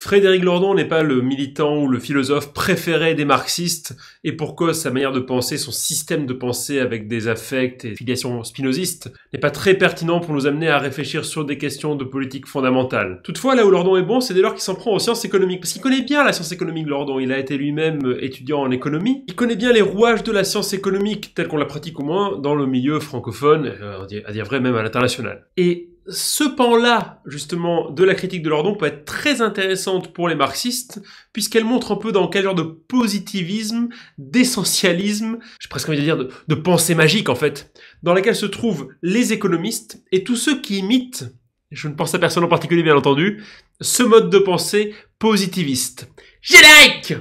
Frédéric Lordon n'est pas le militant ou le philosophe préféré des marxistes, et pour cause sa manière de penser, son système de pensée avec des affects et filiations spinozistes, n'est pas très pertinent pour nous amener à réfléchir sur des questions de politique fondamentale. Toutefois, là où Lordon est bon, c'est dès lors qu'il s'en prend aux sciences économiques, parce qu'il connaît bien la science économique, Lordon. Il a été lui-même étudiant en économie. Il connaît bien les rouages de la science économique, telle qu'on la pratique au moins dans le milieu francophone, à dire vrai même à l'international. Et ce pan-là, justement, de la critique de Lordon peut être très intéressante pour les marxistes, puisqu'elle montre un peu dans quel genre de positivisme, d'essentialisme, j'ai presque envie de dire de pensée magique, en fait, dans laquelle se trouvent les économistes et tous ceux qui imitent, je ne pense à personne en particulier bien entendu, ce mode de pensée positiviste. Générique!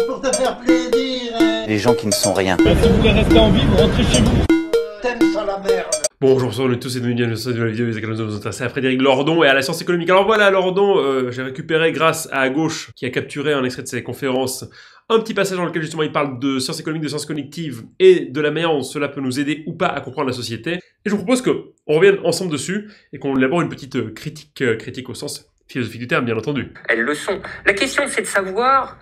Pour te faire plaisir, hein. Les gens qui ne sont rien. Si vous voulez rester en vie, vous rentrez chez vous. T'aimes ça la merde. Bonjour, on est tous et bienvenue à la vidéo des économistes nous intéressés à Frédéric Lordon et à la science économique. Alors voilà, Lordon, j'ai récupéré grâce à gauche qui a capturé un extrait de ses conférences un petit passage dans lequel justement il parle de science économique, de science cognitive et de la manière dont cela peut nous aider ou pas à comprendre la société. Et je vous propose qu'on revienne ensemble dessus et qu'on élabore une petite critique au sens philosophique du terme, bien entendu. Elles le sont. La question, c'est de savoir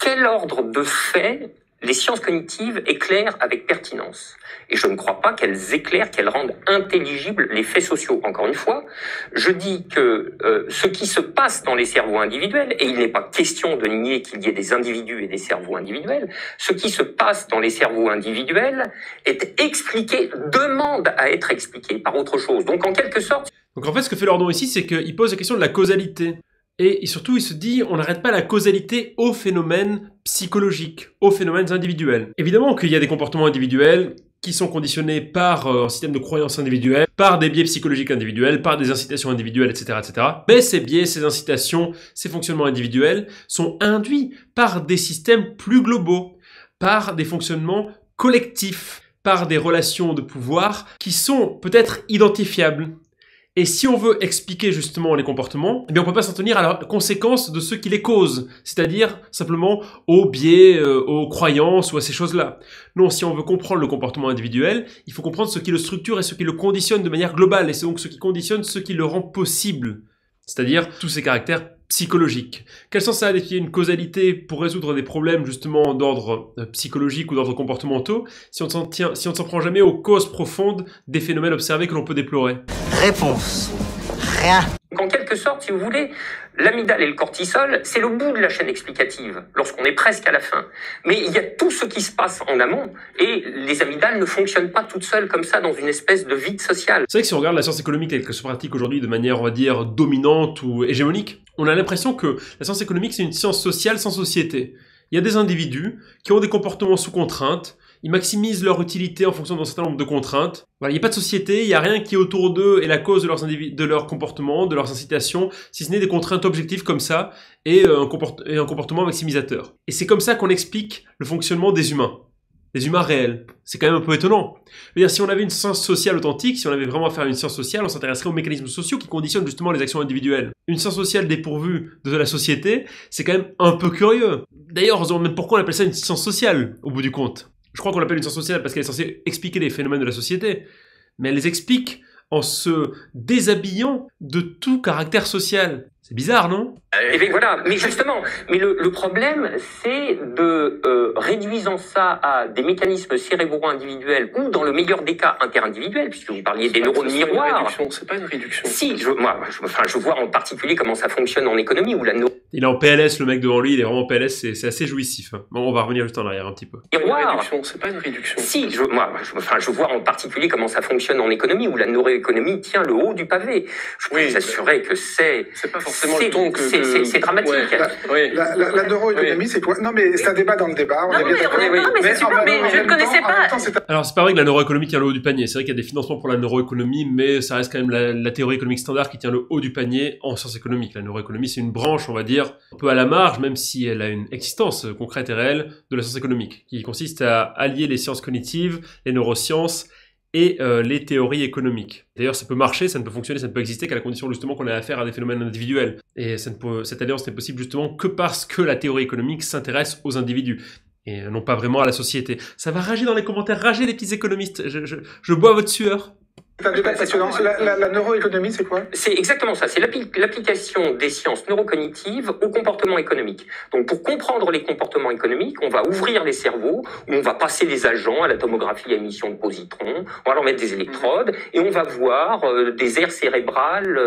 quel ordre de faits les sciences cognitives éclairent avec pertinence. Et je ne crois pas qu'elles éclairent, qu'elles rendent intelligibles les faits sociaux. Encore une fois, je dis que ce qui se passe dans les cerveaux individuels, et il n'est pas question de nier qu'il y ait des individus et des cerveaux individuels, ce qui se passe dans les cerveaux individuels est expliqué, demande à être expliqué par autre chose. Donc en quelque sorte... Donc en fait, ce que fait Lordon ici, c'est qu'il pose la question de la causalité. Et surtout, il se dit, on n'arrête pas la causalité aux phénomènes psychologiques, aux phénomènes individuels. Évidemment qu'il y a des comportements individuels qui sont conditionnés par un système de croyances individuelles, par des biais psychologiques individuels, par des incitations individuelles, etc., etc. Mais ces biais, ces incitations, ces fonctionnements individuels sont induits par des systèmes plus globaux, par des fonctionnements collectifs, par des relations de pouvoir qui sont peut-être identifiables. Et si on veut expliquer justement les comportements, eh bien on peut pas s'en tenir à la conséquence de ce qui les cause, c'est-à-dire simplement aux biais, aux croyances ou à ces choses-là. Non, si on veut comprendre le comportement individuel, il faut comprendre ce qui le structure et ce qui le conditionne de manière globale, et c'est donc ce qui conditionne ce qui le rend possible, c'est-à-dire tous ces caractères psychologique. Quel sens ça a d'étudier une causalité pour résoudre des problèmes justement d'ordre psychologique ou d'ordre comportementaux si on ne s'en prend jamais aux causes profondes des phénomènes observés que l'on peut déplorer? Réponse. Rien. Donc en quelque sorte, si vous voulez, l'amygdale et le cortisol, c'est le bout de la chaîne explicative, lorsqu'on est presque à la fin. Mais il y a tout ce qui se passe en amont, et les amygdales ne fonctionnent pas toutes seules comme ça dans une espèce de vide social. C'est vrai que si on regarde la science économique telle qu'elle se pratique aujourd'hui de manière, on va dire, dominante ou hégémonique, on a l'impression que la science économique, c'est une science sociale sans société. Il y a des individus qui ont des comportements sous contrainte, ils maximisent leur utilité en fonction d'un certain nombre de contraintes. Voilà, il n'y a pas de société, il n'y a rien qui autour d'eux est la cause de leur comportement, de leurs incitations, si ce n'est des contraintes objectives comme ça, et un comportement maximisateur. Et c'est comme ça qu'on explique le fonctionnement des humains réels. C'est quand même un peu étonnant. Je veux dire, si on avait une science sociale authentique, si on avait vraiment à faire une science sociale, on s'intéresserait aux mécanismes sociaux qui conditionnent justement les actions individuelles. Une science sociale dépourvue de la société, c'est quand même un peu curieux. D'ailleurs, on se demande même pourquoi on appelle ça une science sociale, au bout du compte. Je crois qu'on l'appelle une science sociale parce qu'elle est censée expliquer les phénomènes de la société, mais elle les explique en se déshabillant de tout caractère social. C'est bizarre, non? Et bien voilà, mais justement, le problème, c'est de réduisant ça à des mécanismes cérébraux individuels ou, dans le meilleur des cas, interindividuels, puisque vous parliez des neurones miroirs. C'est pas une réduction. Si, je vois en particulier comment ça fonctionne en économie, où la Il est en PLS, le mec devant lui, il est vraiment en PLS, c'est assez jouissif. Bon, on va revenir juste en arrière un petit peu. miroir. C'est pas une réduction. Si, je vois en particulier comment ça fonctionne en économie, où la neuroéconomie tient le haut du pavé. Je peux vous assurer que c'est pas forcément le ton que... C'est dramatique. Ouais. La neuroéconomie, c'est quoi? Non, mais c'est un débat dans le débat. Non, mais c'est super, mais je ne connaissais pas. Alors, c'est pas vrai que la neuroéconomie tient le haut du panier. C'est vrai qu'il y a des financements pour la neuroéconomie, mais ça reste quand même la théorie économique standard qui tient le haut du panier en sciences économiques. La neuroéconomie, c'est une branche, on va dire, un peu à la marge, même si elle a une existence concrète et réelle de la science économique, qui consiste à allier les sciences cognitives, les neurosciences et les théories économiques. D'ailleurs, ça peut marcher, ça ne peut fonctionner, ça ne peut exister qu'à la condition justement qu'on ait affaire à des phénomènes individuels. Et cette alliance n'est possible justement que parce que la théorie économique s'intéresse aux individus, et non pas vraiment à la société. Ça va rager dans les commentaires, rager les petits économistes, je bois votre sueur. C'est un débat passionnant. La neuroéconomie, c'est quoi? C'est exactement ça, c'est l'application des sciences neurocognitives au comportement économique. Donc pour comprendre les comportements économiques, on va ouvrir les cerveaux, où on va passer des agents à la tomographie à émission de positrons, on va leur mettre des électrodes, et on va voir des aires cérébrales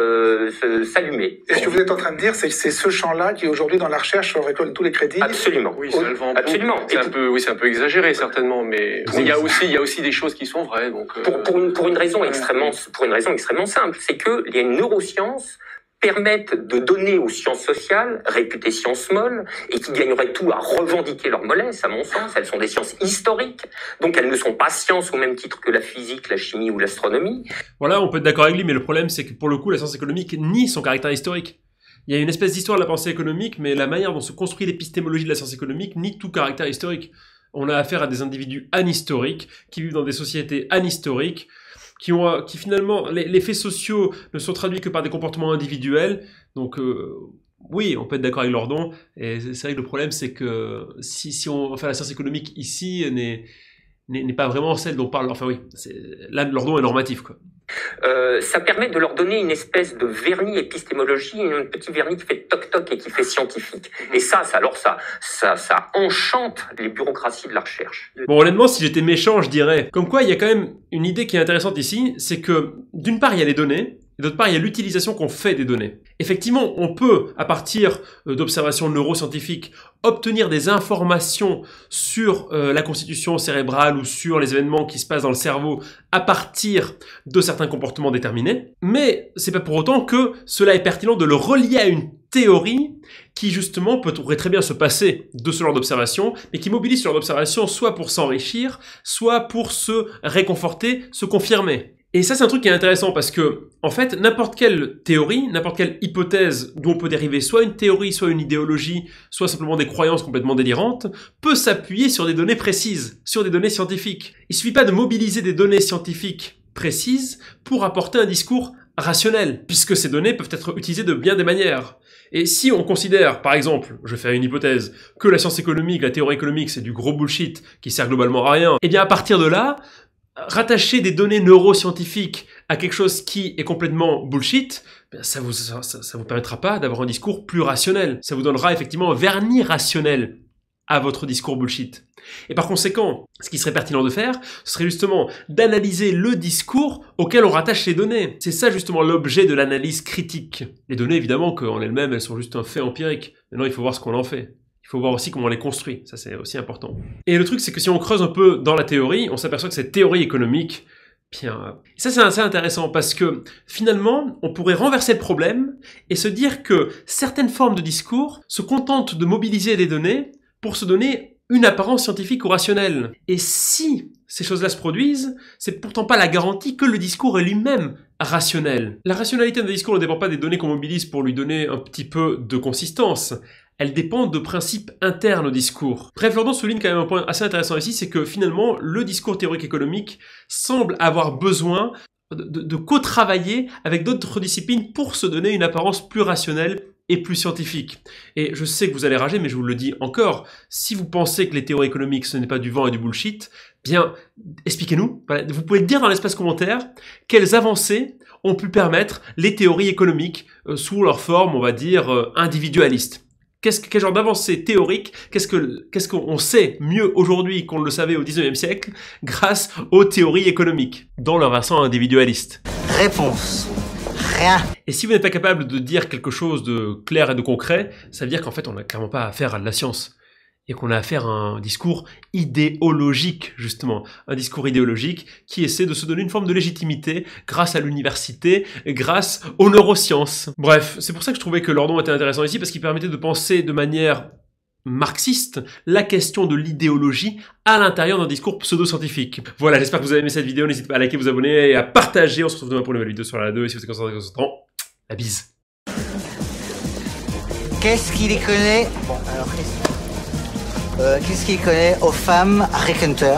s'allumer. Et ce que vous êtes en train de dire, c'est que c'est ce champ-là qui aujourd'hui dans la recherche récolte tous les crédits. Absolument. Oui, ça le vend. Absolument. C'est un peu, oui, c'est un peu exagéré certainement, mais il y a aussi des choses qui sont vraies. Donc pour une raison extrêmement simple, c'est que les neurosciences permettent de donner aux sciences sociales, réputées sciences molles, et qui gagneraient tout à revendiquer leur mollesse, à mon sens. Elles sont des sciences historiques, donc elles ne sont pas sciences au même titre que la physique, la chimie ou l'astronomie. Voilà, on peut être d'accord avec lui, mais le problème c'est que pour le coup, la science économique nie son caractère historique. Il y a une espèce d'histoire de la pensée économique, mais la manière dont se construit l'épistémologie de la science économique nie tout caractère historique. On a affaire à des individus anhistoriques, qui vivent dans des sociétés anhistoriques, qui finalement, les faits sociaux ne sont traduits que par des comportements individuels. Donc oui, on peut être d'accord avec Lordon, et c'est vrai que le problème c'est que si on fait la science économique ici n'est pas vraiment celle dont parle, enfin oui, là Lordon est normatif quoi. Ça permet de leur donner une espèce de vernis épistémologie, un petit vernis qui fait toc-toc et qui fait scientifique. Et ça enchante les bureaucraties de la recherche. Bon, honnêtement, si j'étais méchant, je dirais, comme quoi il y a quand même une idée qui est intéressante ici, c'est que d'une part il y a les données, et d'autre part il y a l'utilisation qu'on fait des données. Effectivement, on peut, à partir d'observations neuroscientifiques, obtenir des informations sur la constitution cérébrale ou sur les événements qui se passent dans le cerveau à partir de certains comportements déterminés, mais c'est pas pour autant que cela est pertinent de le relier à une théorie qui justement pourrait très bien se passer de ce genre d'observation, mais qui mobilise ce genre d'observation soit pour s'enrichir, soit pour se réconforter, se confirmer. Et ça, c'est un truc qui est intéressant parce que, en fait, n'importe quelle théorie, n'importe quelle hypothèse d'où on peut dériver soit une théorie, soit une idéologie, soit simplement des croyances complètement délirantes, peut s'appuyer sur des données précises, sur des données scientifiques. Il suffit pas de mobiliser des données scientifiques précises pour apporter un discours rationnel, puisque ces données peuvent être utilisées de bien des manières. Et si on considère, par exemple, je fais une hypothèse, que la science économique, la théorie économique, c'est du gros bullshit qui sert globalement à rien, et bien à partir de là, rattacher des données neuroscientifiques à quelque chose qui est complètement bullshit, ça vous permettra pas d'avoir un discours plus rationnel. Ça vous donnera effectivement un vernis rationnel à votre discours bullshit. Et par conséquent, ce qui serait pertinent de faire, ce serait justement d'analyser le discours auquel on rattache les données. C'est ça justement l'objet de l'analyse critique. Les données, évidemment, qu'en elles-mêmes, elles sont juste un fait empirique. Maintenant, il faut voir ce qu'on en fait. Il faut voir aussi comment on les construit, ça c'est aussi important. Et le truc c'est que si on creuse un peu dans la théorie, on s'aperçoit que cette théorie économique, bien, ça c'est assez intéressant parce que finalement on pourrait renverser le problème et se dire que certaines formes de discours se contentent de mobiliser des données pour se donner une apparence scientifique ou rationnelle. Et si ces choses-là se produisent, c'est pourtant pas la garantie que le discours est lui-même rationnel. La rationalité d'un discours ne dépend pas des données qu'on mobilise pour lui donner un petit peu de consistance. Elle dépend de principes internes au discours. Bref, Lordon souligne quand même un point assez intéressant ici, c'est que finalement, le discours théorique économique semble avoir besoin de co-travailler avec d'autres disciplines pour se donner une apparence plus rationnelle et plus scientifique. Et je sais que vous allez rager, mais je vous le dis encore, si vous pensez que les théories économiques ce n'est pas du vent et du bullshit, bien, expliquez-nous. Vous pouvez dire dans l'espace commentaire quelles avancées ont pu permettre les théories économiques sous leur forme, on va dire, individualiste. Quel genre d'avancée théorique, qu'est-ce qu'on sait mieux aujourd'hui qu'on le savait au 19e siècle grâce aux théories économiques, dans leur versant individualiste? Réponse. Rien. Et si vous n'êtes pas capable de dire quelque chose de clair et de concret, ça veut dire qu'en fait on n'a clairement pas affaire à de la science. Et qu'on a affaire à un discours idéologique, justement. Un discours idéologique qui essaie de se donner une forme de légitimité grâce à l'université, grâce aux neurosciences. Bref, c'est pour ça que je trouvais que Lordon était intéressant ici, parce qu'il permettait de penser de manière marxiste la question de l'idéologie à l'intérieur d'un discours pseudo-scientifique. Voilà, j'espère que vous avez aimé cette vidéo. N'hésitez pas à liker, vous abonner et à partager. On se retrouve demain pour une nouvelle vidéo sur la 2. Et si vous êtes concentré, la bise. Qu'est-ce qu'il y connaît? Bon, alors qu'est-ce qu'il connaît aux femmes Rick Hunter?